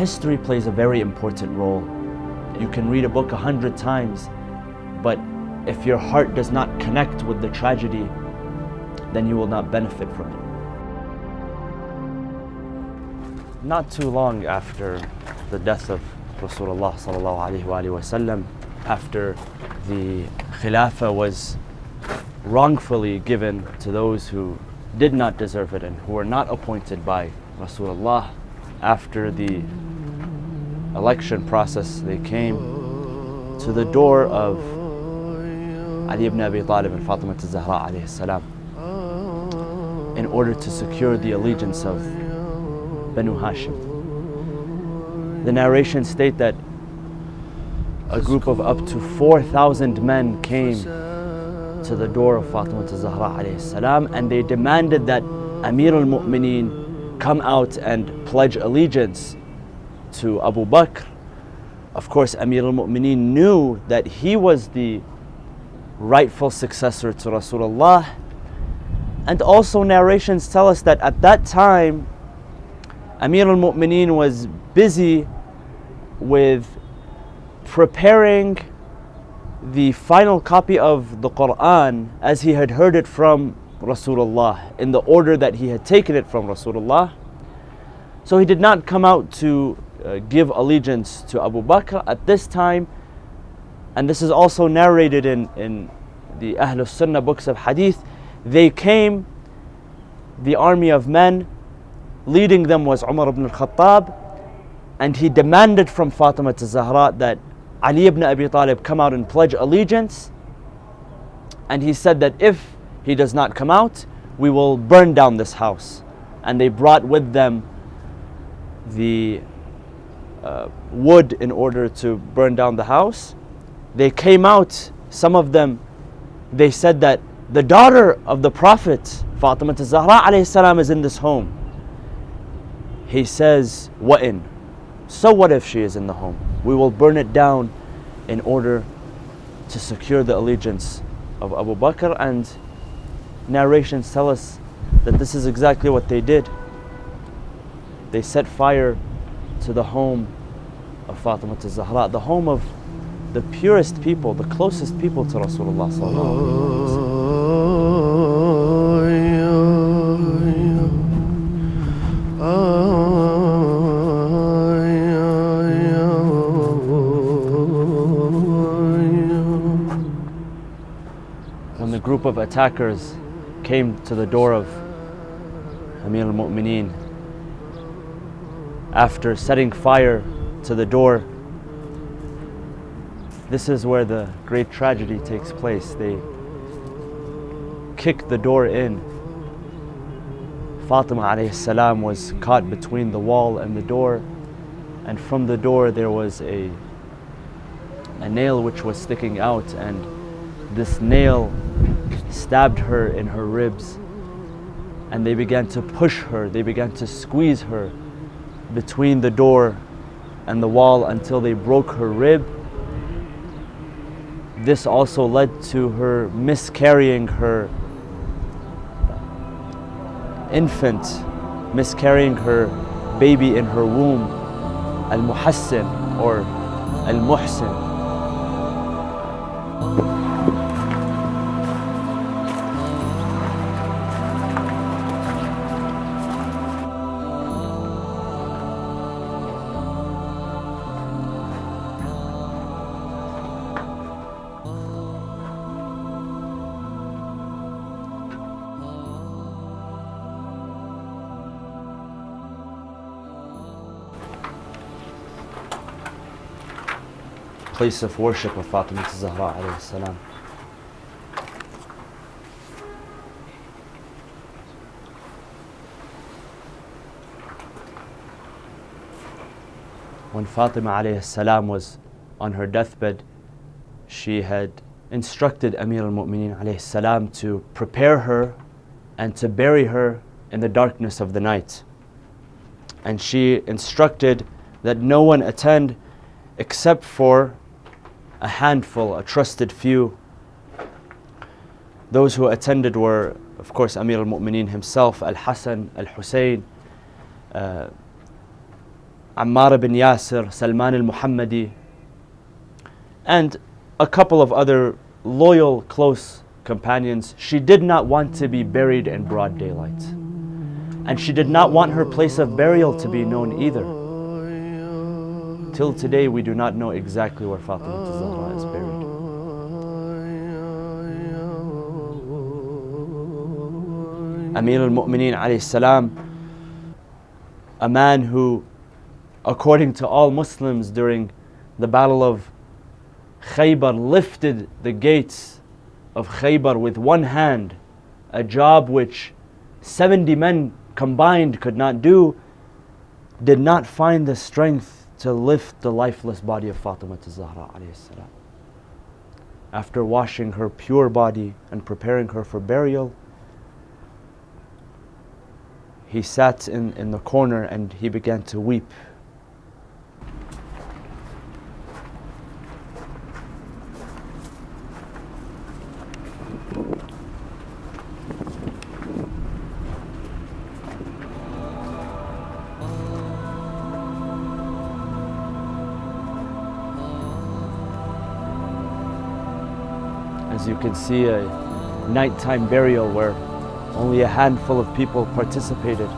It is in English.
History plays a very important role. You can read a book 100 times, but if your heart does not connect with the tragedy, then you will not benefit from it. Not too long after the death of Rasulullah sallallahu alaihi wasallam, after the Khilafah was wrongfully given to those who did not deserve it and who were not appointed by Rasulullah, after the election process, they came to the door of Ali ibn Abi Talib and Fatima zahara alayhi salam in order to secure the allegiance of Banu Hashim. The narrations state that a group of up to 4,000 men came to the door of Fatima zahara alayhi salam, and they demanded that Amir al-Mu'mineen come out and pledge allegiance to Abu Bakr. Of course, Amir al-Mu'mineen knew that he was the rightful successor to Rasulullah. And also narrations tell us that at that time, Amir al-Mu'mineen was busy with preparing the final copy of the Quran as he had heard it from Rasulullah, in the order that he had taken it from Rasulullah. So he did not come out to give allegiance to Abu Bakr at this time. And this is also narrated in the Ahlul Sunnah books of Hadith. They came, the army of men, leading them was Umar ibn al-Khattab, and he demanded from Fatima Zahra that Ali ibn Abi Talib come out and pledge allegiance. And he said that if he does not come out, we will burn down this house. And they brought with them the wood in order to burn down the house. They came out, some of them, they said that the daughter of the Prophet, Fatima Zahra alayhi salam, is in this home. He says, وَإِن? So what if she is in the home? We will burn it down in order to secure the allegiance of Abu Bakr. And narrations tell us that this is exactly what they did. They set fire to the home of Fatima Zahra, the home of the purest people, the closest people to Rasulullah sallallahu alaihi wasallam. When the group of attackers came to the door of Amir al-Mu'mineen, after setting fire to the door, this is where the great tragedy takes place. They kicked the door in. Fatima alayhi salam was caught between the wall and the door, and from the door there was a nail which was sticking out, and this nail stabbed her in her ribs. And they began to push her, they began to squeeze her between the door and the wall until they broke her rib. This also led to her miscarrying her infant, miscarrying her baby in her womb, al-Muhassin or al-Muhsin. Place of worship of Fatima Zahra alayhi salam. When Fatima alayhi salam was on her deathbed, she had instructed Amir al-Mu'mineen alayhi salam to prepare her and to bury her in the darkness of the night. And she instructed that no one attend except for a handful, a trusted few. Those who attended were, of course, Amir al-Mu'mineen himself, Al-Hassan, Al-Hussein, Ammar bin Yasir, Salman al-Muhammadi, and a couple of other loyal, close companions. She did not want to be buried in broad daylight. And she did not want her place of burial to be known either. Till today, we do not know exactly where Fatima Zahra is buried. Amir al-Mu'mineen alayhi salam, a man who, according to all Muslims during the battle of Khaybar, lifted the gates of Khaybar with one hand, a job which 70 men combined could not do, did not find the strength to lift the lifeless body of Fatima Zahra alayhi salam. After washing her pure body and preparing her for burial, he sat in the corner and he began to weep. As you can see, a nighttime burial where only a handful of people participated.